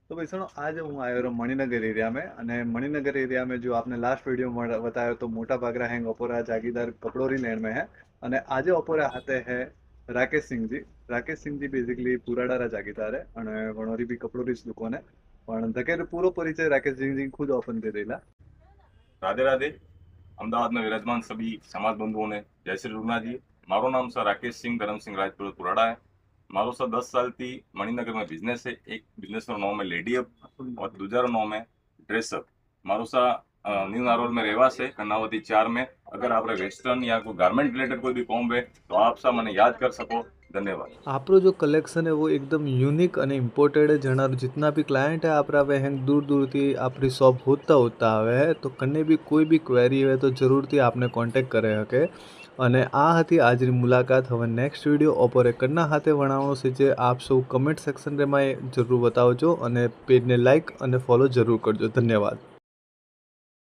तो भाई सुनो, आज हूँ आयो रहो मणिनगर एरिया में। અને मणिनगर एरिया में जो आपने लास्ट वीडियो में बताया तो मोटा भागरा हैंग ओपोरा जागीदार कपड़ोरी लेन में है। અને આજે ઓપોરે હાથે है રાકેશ સિંહજી। રાકેશ સિંહજી બેઝિકલી પુરાડારા જાગીદાર है અને વણોરી બી કપડોરી જ દુકાન है। પણ ધકેર પૂરો પરિચય રાકેશ સિંહજી खुद ओपन करेला। राधे राधे। अमदावाद में विराजमान सभी समाज बंधुओं ने जय श्री रुगना जी। मारो नाम सर राकेश सिंह धर्म सिंह राजपुर पुराड़ा है। मारो सर 10 साल थी मणिनगर में बिजनेस है। एक बिजनेस नो नाम है लेडी अप और दूसरा नाम है ड्रेस अप। मारो सा न्यू नारोल में रहवास है कर्नावती 4 में। अगर आप वेस्टर्न या कोई गारमेंट रिलेटेड कोई भी कॉम्ब है तो आप सा मैंने याद कर सको। धन्यवाद। આપણો जो कलेक्शन है वो एकदम यूनिक અને ઇમ્પોર્ટેડ है। जना जितना भी क्लाइंट है આપણા વહેંગ दूर दूरથી આપણી શોપ હોતા આવે है તો કને બી કોઈ બી ક્વેરી હોય તો જરૂરથી આપને કોન્ટેક્ટ કરે શકે। અને આ હતી આજની મુલાકાત। હવે નેક્સ્ટ વિડીયો ઓપોરે કરના હાથે વણાવવાનો છે જે આપ સૌ કમેન્ટ સેક્શન માં જરૂર બતાવજો અને પેજને લાઈક અને ફોલો જરૂર કરજો। ધન્યવાદ।